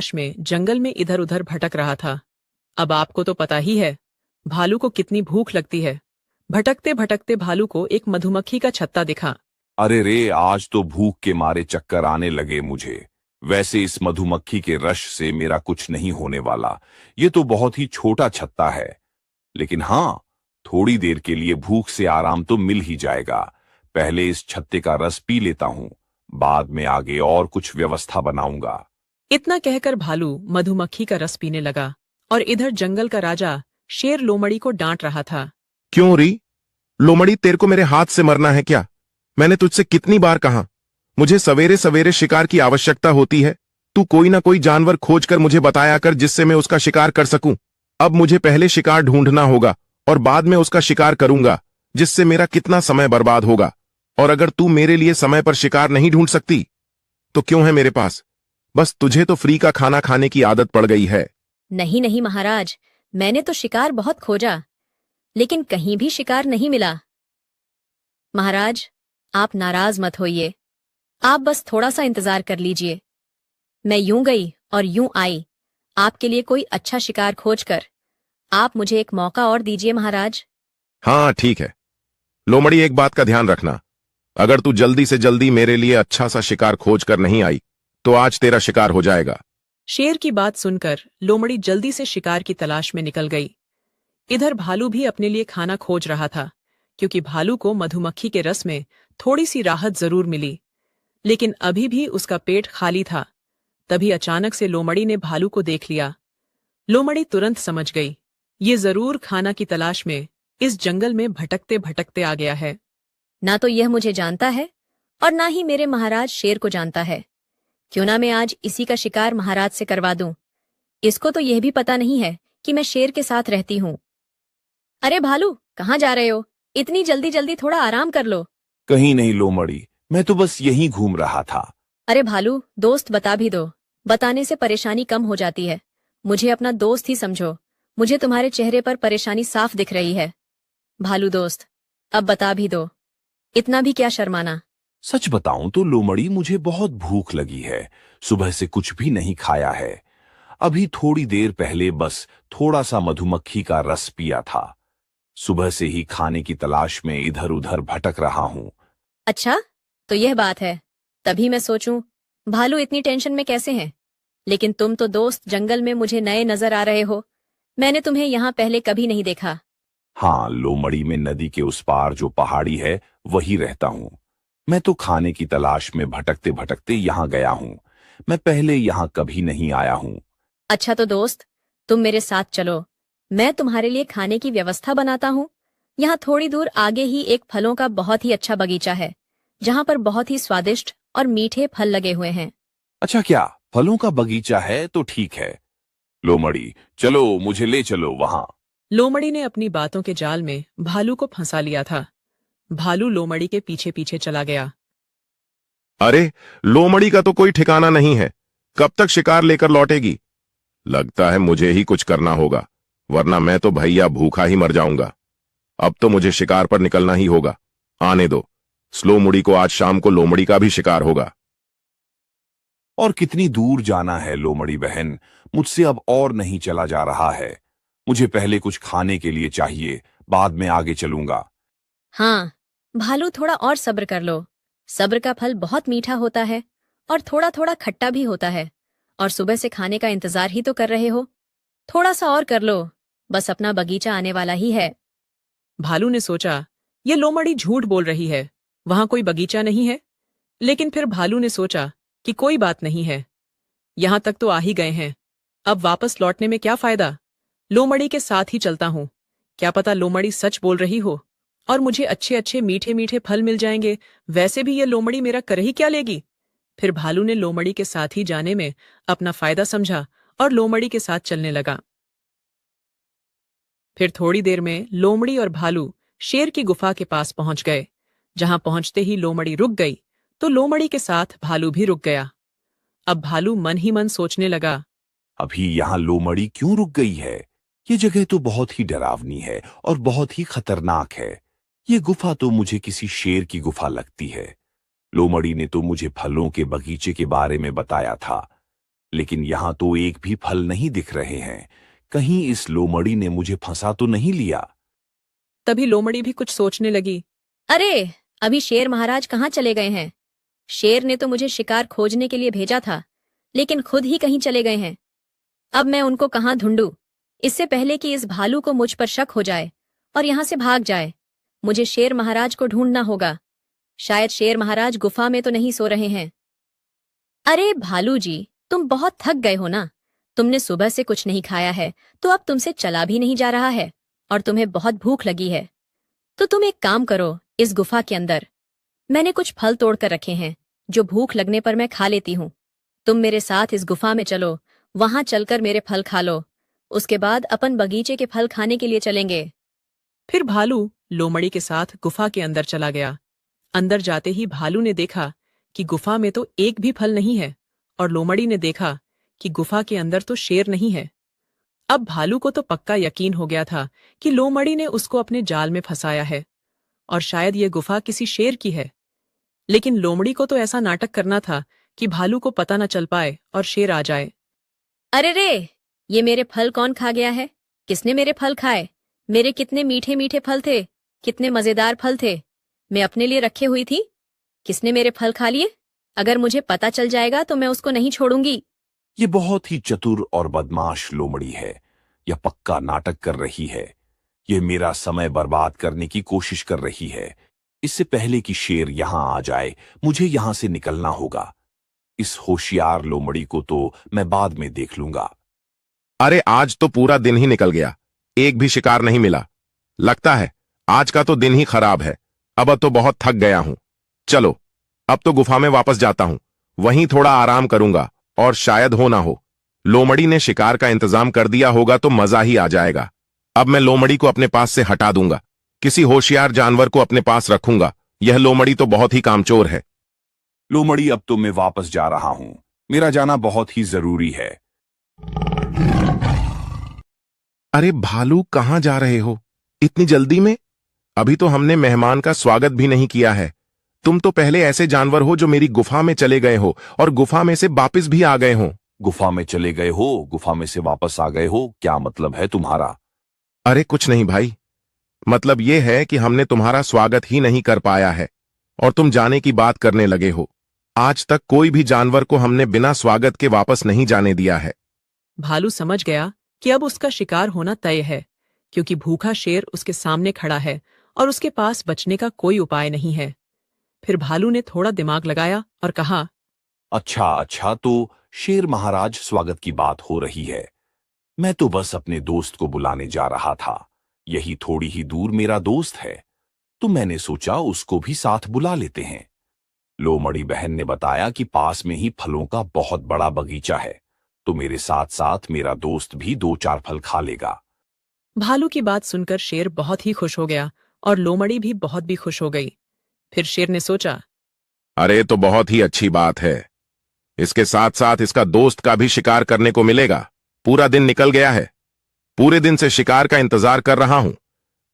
तलाश में जंगल में इधर उधर भटक रहा था। अब आपको तो पता ही है भालू को कितनी भूख लगती है। भटकते भटकते भालू को एक मधुमक्खी का छत्ता दिखा। अरे रे, आज तो भूख के मारे चक्कर आने लगे मुझे। वैसे इस मधुमक्खी के रस से मेरा कुछ नहीं होने वाला। ये तो बहुत ही छोटा छत्ता है, लेकिन हाँ, थोड़ी देर के लिए भूख से आराम तो मिल ही जाएगा। पहले इस छत्ते का रस पी लेता हूँ, बाद में आगे और कुछ व्यवस्था बनाऊंगा। इतना कहकर भालू मधुमक्खी का रस पीने लगा और इधर जंगल का राजा शेर लोमड़ी को डांट रहा था। क्यों री? लोमड़ी, तेरे को मेरे हाथ से मरना है क्या? मैंने तुझसे कितनी बार कहा, मुझे सवेरे सवेरे शिकार की आवश्यकता होती है। तू कोई ना कोई जानवर खोज कर मुझे बताया कर जिससे मैं उसका शिकार कर सकूं। अब मुझे पहले शिकार ढूंढना होगा और बाद में उसका शिकार करूंगा, जिससे मेरा कितना समय बर्बाद होगा। और अगर तू मेरे लिए समय पर शिकार नहीं ढूंढ सकती तो क्यों है मेरे पास? बस तुझे तो फ्री का खाना खाने की आदत पड़ गई है। नहीं नहीं महाराज, मैंने तो शिकार बहुत खोजा, लेकिन कहीं भी शिकार नहीं मिला। महाराज, आप नाराज मत होइए, आप बस थोड़ा सा इंतजार कर लीजिए। मैं यूं गई और यूं आई, आपके लिए कोई अच्छा शिकार खोजकर। आप मुझे एक मौका और दीजिए महाराज। हाँ ठीक है। लोमड़ी, एक बात का ध्यान रखना, अगर तू जल्दी से जल्दी मेरे लिए अच्छा सा शिकार खोज कर नहीं आई तो आज तेरा शिकार हो जाएगा। शेर की बात सुनकर लोमड़ी जल्दी से शिकार की तलाश में निकल गई। इधर भालू भी अपने लिए खाना खोज रहा था, क्योंकि भालू को मधुमक्खी के रस में थोड़ी सी राहत जरूर मिली, लेकिन अभी भी उसका पेट खाली था। तभी अचानक से लोमड़ी ने भालू को देख लिया। लोमड़ी तुरंत समझ गई, ये जरूर खाना की तलाश में इस जंगल में भटकते भटकते आ गया है। ना तो यह मुझे जानता है और ना ही मेरे महाराज शेर को जानता है। क्यों ना मैं आज इसी का शिकार महाराज से करवा दूं। इसको तो यह भी पता नहीं है कि मैं शेर के साथ रहती हूं। अरे भालू, कहाँ जा रहे हो? इतनी जल्दी जल्दी थोड़ा आराम कर लो। कहीं नहीं लोमड़ी, मैं तो बस यहीं घूम रहा था। अरे भालू, दोस्त बता भी दो, बताने से परेशानी कम हो जाती है। मुझे अपना दोस्त ही समझो, मुझे तुम्हारे चेहरे पर परेशानी साफ दिख रही है। भालू दोस्त, अब बता भी दो, इतना भी क्या शर्माना। सच बताऊं तो लोमड़ी, मुझे बहुत भूख लगी है। सुबह से कुछ भी नहीं खाया है। अभी थोड़ी देर पहले बस थोड़ा सा मधुमक्खी का रस पिया था। सुबह से ही खाने की तलाश में इधर उधर भटक रहा हूं। अच्छा, तो यह बात है। तभी मैं सोचूं भालू इतनी टेंशन में कैसे हैं। लेकिन तुम तो दोस्त जंगल में मुझे नए नजर आ रहे हो। मैंने तुम्हें यहाँ पहले कभी नहीं देखा। हाँ लोमड़ी, में नदी के उस पार जो पहाड़ी है वही रहता हूँ। मैं तो खाने की तलाश में भटकते भटकते यहाँ गया हूँ। मैं पहले यहाँ कभी नहीं आया हूँ। अच्छा तो दोस्त, तुम मेरे साथ चलो, मैं तुम्हारे लिए खाने की व्यवस्था बनाता हूँ। यहाँ थोड़ी दूर आगे ही एक फलों का बहुत ही अच्छा बगीचा है, जहाँ पर बहुत ही स्वादिष्ट और मीठे फल लगे हुए हैं। अच्छा, क्या फलों का बगीचा है? तो ठीक है लोमड़ी, चलो मुझे ले चलो वहां। लोमड़ी ने अपनी बातों के जाल में भालू को फंसा लिया था। भालू लोमड़ी के पीछे पीछे चला गया। अरे, लोमड़ी का तो कोई ठिकाना नहीं है, कब तक शिकार लेकर लौटेगी? लगता है मुझे ही कुछ करना होगा, वरना मैं तो भैया भूखा ही मर जाऊंगा। अब तो मुझे शिकार पर निकलना ही होगा। आने दो, स्लो मुड़ी को आज शाम को लोमड़ी का भी शिकार होगा। और कितनी दूर जाना है लोमड़ी बहन? मुझसे अब और नहीं चला जा रहा है। मुझे पहले कुछ खाने के लिए चाहिए, बाद में आगे चलूंगा। हाँ भालू, थोड़ा और सब्र कर लो। सब्र का फल बहुत मीठा होता है और थोड़ा थोड़ा खट्टा भी होता है। और सुबह से खाने का इंतजार ही तो कर रहे हो, थोड़ा सा और कर लो, बस अपना बगीचा आने वाला ही है। भालू ने सोचा, ये लोमड़ी झूठ बोल रही है, वहां कोई बगीचा नहीं है। लेकिन फिर भालू ने सोचा कि कोई बात नहीं है, यहां तक तो आ ही गए हैं, अब वापस लौटने में क्या फायदा। लोमड़ी के साथ ही चलता हूं, क्या पता लोमड़ी सच बोल रही हो और मुझे अच्छे अच्छे मीठे मीठे फल मिल जाएंगे। वैसे भी ये लोमड़ी मेरा कर ही क्या लेगी। फिर भालू ने लोमड़ी के साथ ही जाने में अपना फायदा समझा और लोमड़ी के साथ चलने लगा। फिर थोड़ी देर में लोमड़ी और भालू शेर की गुफा के पास पहुंच गए। जहां पहुंचते ही लोमड़ी रुक गई तो लोमड़ी के साथ भालू भी रुक गया। अब भालू मन ही मन सोचने लगा, अभी यहाँ लोमड़ी क्यों रुक गई है? ये जगह तो बहुत ही डरावनी है और बहुत ही खतरनाक है। ये गुफा तो मुझे किसी शेर की गुफा लगती है। लोमड़ी ने तो मुझे फलों के बगीचे के बारे में बताया था, लेकिन यहां तो एक भी फल नहीं दिख रहे हैं। कहीं इस लोमड़ी ने मुझे फंसा तो नहीं लिया। तभी लोमड़ी भी कुछ सोचने लगी। अरे, अभी शेर महाराज कहाँ चले गए हैं? शेर ने तो मुझे शिकार खोजने के लिए भेजा था, लेकिन खुद ही कहीं चले गए हैं। अब मैं उनको कहाँ ढूंढूं? इससे पहले कि इस भालू को मुझ पर शक हो जाए और यहां से भाग जाए, मुझे शेर महाराज को ढूंढना होगा। शायद शेर महाराज गुफा में तो नहीं सो रहे हैं। अरे भालू जी, तुम बहुत थक गए हो ना? तुमने सुबह से कुछ नहीं खाया है, तो अब तुमसे चला भी नहीं जा रहा है और तुम्हें बहुत भूख लगी है। तो तुम एक काम करो, इस गुफा के अंदर मैंने कुछ फल तोड़कर रखे हैं, जो भूख लगने पर मैं खा लेती हूँ। तुम मेरे साथ इस गुफा में चलो, वहां चलकर मेरे फल खा लो। उसके बाद अपन बगीचे के फल खाने के लिए चलेंगे। फिर भालू लोमड़ी के साथ गुफा के अंदर चला गया। अंदर जाते ही भालू ने देखा कि गुफा में तो एक भी फल नहीं है, और लोमड़ी ने देखा कि गुफा के अंदर तो शेर नहीं है। अब भालू को तो पक्का यकीन हो गया था कि लोमड़ी ने उसको अपने जाल में फंसाया है, और शायद ये गुफा किसी शेर की है। लेकिन लोमड़ी को तो ऐसा नाटक करना था कि भालू को पता न चल पाए और शेर आ जाए। अरे रे, ये मेरे फल कौन खा गया है? किसने मेरे फल खाए? मेरे कितने मीठे मीठे फल थे, कितने मजेदार फल थे। मैं अपने लिए रखे हुई थी। किसने मेरे फल खा लिए? अगर मुझे पता चल जाएगा तो मैं उसको नहीं छोड़ूंगी। ये बहुत ही चतुर और बदमाश लोमड़ी है। यह पक्का नाटक कर रही है। यह मेरा समय बर्बाद करने की कोशिश कर रही है। इससे पहले कि शेर यहां आ जाए, मुझे यहां से निकलना होगा। इस होशियार लोमड़ी को तो मैं बाद में देख लूंगा। अरे आज तो पूरा दिन ही निकल गया, एक भी शिकार नहीं मिला। लगता है आज का तो दिन ही खराब है। अब तो बहुत थक गया हूं। चलो, अब तो गुफा में वापस जाता हूं, वहीं थोड़ा आराम करूंगा, और शायद हो ना हो लोमड़ी ने शिकार का इंतजाम कर दिया होगा तो मजा ही आ जाएगा। अब मैं लोमड़ी को अपने पास से हटा दूंगा, किसी होशियार जानवर को अपने पास रखूंगा। यह लोमड़ी तो बहुत ही कामचोर है। लोमड़ी, अब तो मैं वापस जा रहा हूं। मेरा जाना बहुत ही जरूरी है। अरे भालू, कहां जा रहे हो इतनी जल्दी में? अभी तो हमने मेहमान का स्वागत भी नहीं किया है। तुम तो पहले ऐसे जानवर हो जो मेरी गुफा में चले गए हो और गुफा में से वापस भी आ गए हो। गुफा में चले गए हो, गुफा में से वापस आ गए हो, क्या मतलब है तुम्हारा? अरे कुछ नहीं भाई, मतलब यह है कि हमने तुम्हारा स्वागत ही नहीं कर पाया है और तुम जाने की बात करने लगे हो। आज तक कोई भी जानवर को हमने बिना स्वागत के वापस नहीं जाने दिया है। भालू समझ गया कि अब उसका शिकार होना तय है, क्योंकि भूखा शेर उसके सामने खड़ा है और उसके पास बचने का कोई उपाय नहीं है। फिर भालू ने थोड़ा दिमाग लगाया और कहा, अच्छा अच्छा, तो शेर महाराज, स्वागत की बात हो रही है। मैं तो बस अपने दोस्त को बुलाने जा रहा था। यही थोड़ी ही दूर मेरा दोस्त है, तो मैंने सोचा उसको भी साथ बुला लेते हैं। लोमड़ी बहन ने बताया कि पास में ही फलों का बहुत बड़ा बगीचा है, तो मेरे साथ साथ मेरा दोस्त भी 2-4 फल खा लेगा। भालू की बात सुनकर शेर बहुत ही खुश हो गया और लोमड़ी भी बहुत भी खुश हो गई। फिर शेर ने सोचा, अरे तो बहुत ही अच्छी बात है, इसके साथ साथ इसका दोस्त का भी शिकार करने को मिलेगा। पूरा दिन निकल गया है, पूरे दिन से शिकार का इंतजार कर रहा हूं,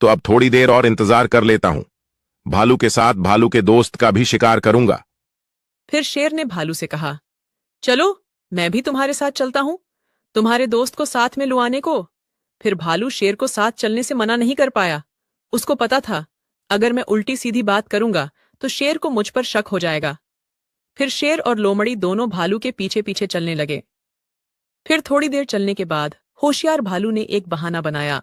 तो अब थोड़ी देर और इंतजार कर लेता हूं। भालू के साथ भालू के दोस्त का भी शिकार करूंगा। फिर शेर ने भालू से कहा, चलो मैं भी तुम्हारे साथ चलता हूं, तुम्हारे दोस्त को साथ में लुआने को। फिर भालू शेर को साथ चलने से मना नहीं कर पाया। उसको पता था अगर मैं उल्टी सीधी बात करूंगा तो शेर को मुझ पर शक हो जाएगा। फिर शेर और लोमड़ी दोनों भालू के पीछे पीछे चलने लगे। फिर थोड़ी देर चलने के बाद होशियार भालू ने एक बहाना बनाया।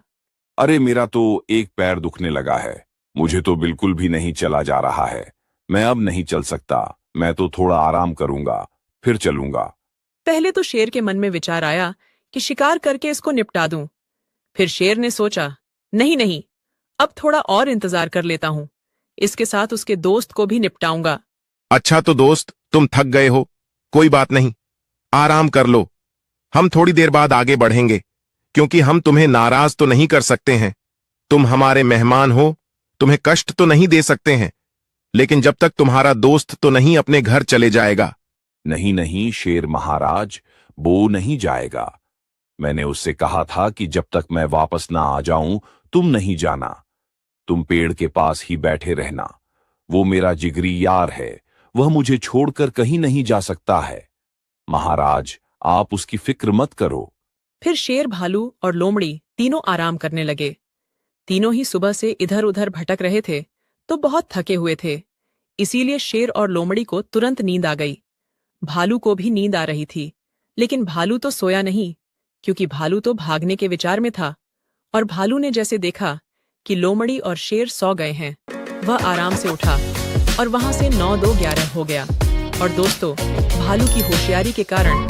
अरे मेरा तो एक पैर दुखने लगा है, मुझे तो बिल्कुल भी नहीं चला जा रहा है। मैं अब नहीं चल सकता, मैं तो थोड़ा आराम करूंगा, फिर चलूंगा। पहले तो शेर के मन में विचार आया कि शिकार करके इसको निपटा दूं। फिर शेर ने सोचा, नहीं नहीं, अब थोड़ा और इंतजार कर लेता हूं, इसके साथ उसके दोस्त को भी निपटाऊंगा। अच्छा तो दोस्त, तुम थक गए हो, कोई बात नहीं, आराम कर लो। हम थोड़ी देर बाद आगे बढ़ेंगे, क्योंकि हम तुम्हें नाराज तो नहीं कर सकते हैं। तुम हमारे मेहमान हो, तुम्हें कष्ट तो नहीं दे सकते हैं, लेकिन जब तक तुम्हारा दोस्त तो नहीं अपने घर चले जाएगा। नहीं नहीं शेर महाराज, वो नहीं जाएगा। मैंने उससे कहा था कि जब तक मैं वापस ना आ जाऊं तुम नहीं जाना। तुम पेड़ के पास ही बैठे रहना। वो मेरा जिगरी यार है, वह मुझे छोड़कर कहीं नहीं जा सकता है। महाराज, आप उसकी फिक्र मत करो। फिर शेर, भालू और लोमड़ी तीनों आराम करने लगे। तीनों ही सुबह से इधर उधर भटक रहे थे तो बहुत थके हुए थे, इसीलिए शेर और लोमड़ी को तुरंत नींद आ गई। भालू को भी नींद आ रही थी, लेकिन भालू तो सोया नहीं, क्योंकि भालू तो भागने के विचार में था। और भालू ने जैसे देखा कि लोमड़ी और शेर सो गए हैं, वह आराम से उठा और वहां से 9 2 11 हो गया। और दोस्तों, भालू की होशियारी के कारण